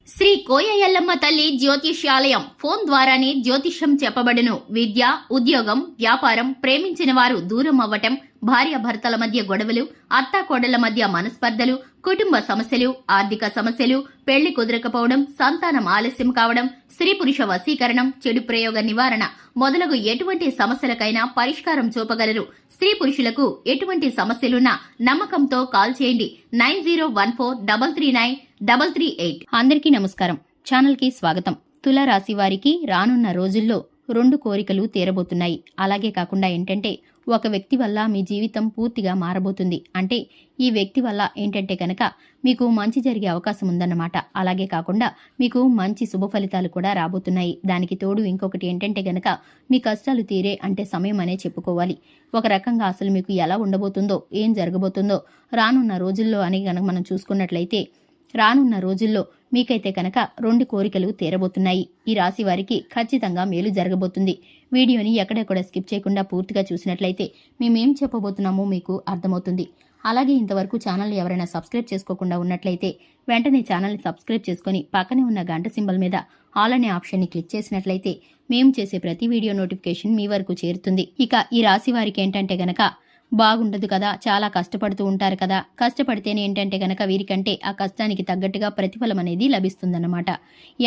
శ్రీ కోయ ఎల్లమ్మ తల్లి జ్యోతిష్యాలయం ఫోన్ ద్వారానే జ్యోతిష్యం చెప్పబడును. విద్య, ఉద్యోగం, వ్యాపారం, ప్రేమించిన వారు దూరం అవ్వటం, భార్యాభర్తల మధ్య గొడవలు, అత్తాకోడళ్ల మధ్య మనస్పర్ధలు, కుటుంబ సమస్యలు, ఆర్థిక సమస్యలు, పెళ్లి కుదరకపోవడం, సంతానం ఆలస్యం కావడం, స్త్రీ పురుష వశీకరణం, చెడు ప్రయోగ నివారణ మొదలగు ఎటువంటి సమస్యలకైనా పరిష్కారం చూపగలరు. స్త్రీ పురుషులకు ఎటువంటి సమస్యలున్నా నమ్మకంతో కాల్ చేయండి. 9014339338. అందరికీ నమస్కారం. ఛానల్ కి స్వాగతం. తులారాశి వారికి రానున్న రోజుల్లో 2 కోరికలు తీరబోతున్నాయి. అలాగే కాకుండా ఏంటంటే ఒక వ్యక్తి వల్ల మీ జీవితం పూర్తిగా మారబోతుంది. అంటే ఈ వ్యక్తి వల్ల ఏంటంటే కనుక మీకు మంచి జరిగే అవకాశం ఉందన్నమాట. అలాగే కాకుండా మీకు మంచి శుభ ఫలితాలు కూడా రాబోతున్నాయి. దానికి తోడు ఇంకొకటి ఏంటంటే గనక మీ కష్టాలు తీరే అంటే సమయం అనే చెప్పుకోవాలి. ఒక రకంగా అసలు మీకు ఎలా ఉండబోతుందో, ఏం జరగబోతుందో రానున్న రోజుల్లో అని గనక మనం చూసుకున్నట్లయితే రానున్న రోజుల్లో మీకైతే కనుక 2 కోరికలు తీరబోతున్నాయి. ఈ రాశి వారికి ఖచ్చితంగా మేలు జరగబోతుంది. వీడియోని ఎక్కడెక్కడ స్కిప్ చేయకుండా పూర్తిగా చూసినట్లయితే మేమేం చెప్పబోతున్నామో మీకు అర్థమవుతుంది. అలాగే ఇంతవరకు ఛానల్ ఎవరైనా సబ్స్క్రైబ్ చేసుకోకుండా ఉన్నట్లయితే వెంటనే ఛానల్ని సబ్స్క్రైబ్ చేసుకుని పక్కనే ఉన్న గంట సింబల్ మీద ఆల్ అనే ఆప్షన్ని క్లిక్ చేసినట్లయితే మేము చేసే ప్రతి వీడియో నోటిఫికేషన్ మీ వరకు చేరుతుంది. ఇక ఈ రాశి వారికి ఏంటంటే గనక బాగుండదు కదా, చాలా కష్టపడుతూ ఉంటారు కదా, కష్టపడితేనే ఏంటంటే గనక వీరికంటే ఆ కష్టానికి తగ్గట్టుగా ప్రతిఫలం అనేది లభిస్తుందన్నమాట.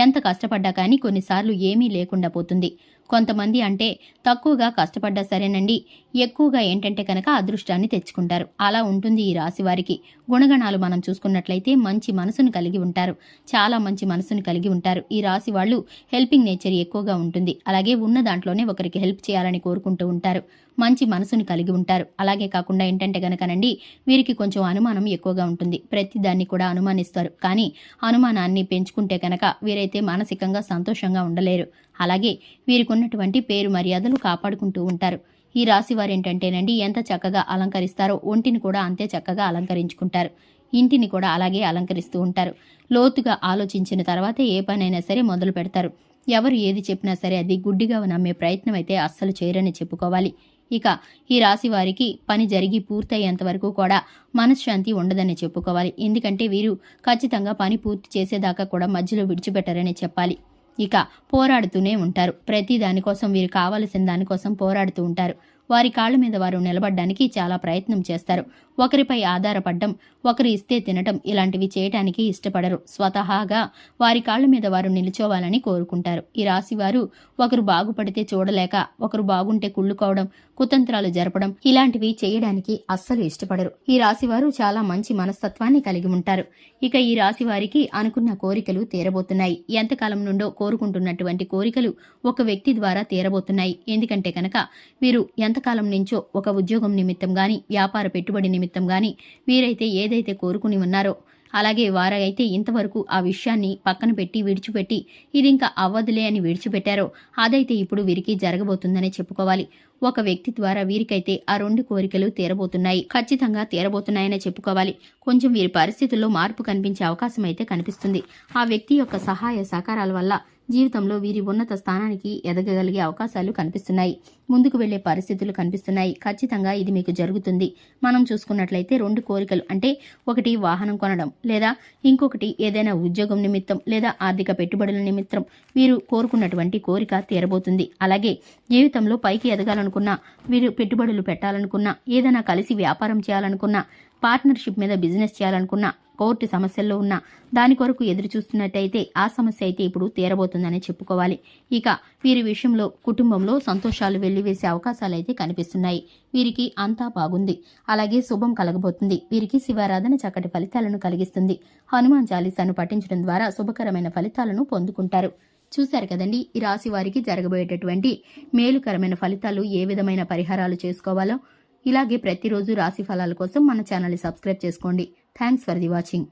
ఎంత కష్టపడ్డా కానీ కొన్నిసార్లు ఏమీ లేకుండా పోతుంది. కొంతమంది అంటే తక్కువగా కష్టపడ్డా సరేనండి, ఎక్కువగా ఏంటంటే కనుక అదృష్టాన్ని తెచ్చుకుంటారు. అలా ఉంటుంది ఈ రాశి వారికి. గుణగణాలు మనం చూసుకున్నట్లయితే మంచి మనసును కలిగి ఉంటారు. చాలా మంచి మనసును కలిగి ఉంటారు. ఈ రాశి వాళ్ళు హెల్పింగ్ నేచర్ ఎక్కువగా ఉంటుంది. అలాగే ఉన్న దాంట్లోనే ఒకరికి హెల్ప్ చేయాలని కోరుకుంటూ ఉంటారు. మంచి మనసును కలిగి ఉంటారు. అలాగే కాకుండా ఏంటంటే గనకనండి వీరికి కొంచెం అనుమానం ఎక్కువగా ఉంటుంది. ప్రతి దాన్ని కూడా అనుమానిస్తారు. కానీ అనుమానాన్ని పెంచుకుంటే కనుక వీరైతే మానసికంగా సంతోషంగా ఉండలేరు. అలాగే వీరికి ఉన్నటువంటి పేరు మర్యాదలు కాపాడుకుంటూ ఉంటారు. ఈ రాశి వారు ఏంటంటేనండి ఎంత చక్కగా అలంకరిస్తారో ఒంటిని కూడా అంతే చక్కగా అలంకరించుకుంటారు. ఇంటిని కూడా అలాగే అలంకరిస్తూ ఉంటారు. లోతుగా ఆలోచించిన తర్వాతే ఏ పనైనా సరే మొదలు పెడతారు. ఎవరు ఏది చెప్పినా సరే అది గుడ్డిగా నమ్మే ప్రయత్నం అయితే అస్సలు చేయరని చెప్పుకోవాలి. ఇక ఈ రాశి వారికి పని జరిగి పూర్తయ్యేంత వరకు కూడా మనశ్శాంతి ఉండదని చెప్పుకోవాలి. ఎందుకంటే వీరు ఖచ్చితంగా పని పూర్తి చేసేదాకా కూడా మధ్యలో విడిచిపెట్టారని చెప్పాలి. ఇక పోరాడుతూనే ఉంటారు. ప్రతి దానికోసం వీరు కావలసిన దానికోసం పోరాడుతూ ఉంటారు. వారి కాళ్ల మీద వారు నిలబడ్డానికి చాలా ప్రయత్నం చేస్తారు. ఒకరిపై ఆధారపడడం, ఒకరు ఇస్తే తినటం ఇలాంటివి చేయటానికి ఇష్టపడరు. స్వతహాగా వారి కాళ్ల మీద వారు నిలుచోవాలని కోరుకుంటారు. ఈ రాశి వారు ఒకరు బాగుపడితే చూడలేక ఒకరు బాగుంటే కుళ్ళుకోవడం, కుతంత్రాలు జరపడం ఇలాంటివి చేయడానికి అస్సలు ఇష్టపడరు. ఈ రాశి వారు చాలా మంచి మనస్తత్వాన్ని కలిగి ఉంటారు. ఇక ఈ రాశి వారికి అనుకున్న కోరికలు తీరబోతున్నాయి. ఎంతకాలం నుండో కోరుకుంటున్నటువంటి కోరికలు ఒక వ్యక్తి ద్వారా తీరబోతున్నాయి. ఎందుకంటే కనుక వీరు ఎంతకాలం నుంచో ఒక ఉద్యోగం నిమిత్తం గాని, వ్యాపార పెట్టుబడి నిమిత్తం గాని వీరైతే ఏదైతే కోరుకుని ఉన్నారో అలాగే వారైతే ఇంతవరకు ఆ విషయాన్ని పక్కన పెట్టి విడిచిపెట్టి ఇది ఇంకా అవ్వదులే అని విడిచిపెట్టారో అదైతే ఇప్పుడు వీరికి జరగబోతుందనే చెప్పుకోవాలి. ఒక వ్యక్తి ద్వారా వీరికైతే ఆ 2 కోరికలు తీరబోతున్నాయి. ఖచ్చితంగా తీరబోతున్నాయనే చెప్పుకోవాలి. కొంచెం వీరి పరిస్థితుల్లో మార్పు కనిపించే అవకాశం అయితే కనిపిస్తుంది. ఆ వ్యక్తి యొక్క సహాయ సహకారాల వల్ల జీవితంలో వీరి ఉన్నత స్థానానికి ఎదగగలిగే అవకాశాలు కనిపిస్తున్నాయి. ముందుకు వెళ్లే పరిస్థితులు కనిపిస్తున్నాయి. ఖచ్చితంగా ఇది మీకు జరుగుతుంది. మనం చూసుకున్నట్లయితే 2 కోరికలు అంటే ఒకటి వాహనం కొనడం, లేదా ఇంకొకటి ఏదైనా ఉద్యోగం నిమిత్తం లేదా ఆర్థిక పెట్టుబడుల నిమిత్తం వీరు కోరుకున్నటువంటి కోరిక తీరబోతుంది. అలాగే జీవితంలో పైకి ఎదగాలనుకున్నా, వీరు పెట్టుబడులు పెట్టాలనుకున్నా, ఏదైనా కలిసి వ్యాపారం చేయాలనుకున్నా, పార్ట్నర్షిప్ మీద బిజినెస్ చేయాలనుకున్నా, కోర్టు సమస్యల్లో ఉన్న దాని కొరకు ఎదురు చూస్తున్నట్టయితే ఆ సమస్య అయితే ఇప్పుడు తీరబోతుందని చెప్పుకోవాలి. ఇక వీరి విషయంలో కుటుంబంలో సంతోషాలు వెల్లివేసే అవకాశాలైతే కనిపిస్తున్నాయి. వీరికి అంతా బాగుంది. అలాగే శుభం కలగబోతుంది. వీరికి శివారాధన చక్కటి ఫలితాలను కలిగిస్తుంది. హనుమాన్ చాలీసాను పఠించడం ద్వారా శుభకరమైన ఫలితాలను పొందుకుంటారు. చూశారు కదండి ఈ రాశి వారికి జరగబోయేటటువంటి మేలుకరమైన ఫలితాలు, ఏ విధమైన పరిహారాలు చేసుకోవాలో. ఇలాగే ప్రతిరోజు రాశి ఫలాల కోసం మన ఛానల్ని సబ్స్క్రైబ్ చేసుకోండి. Thanks for the watching.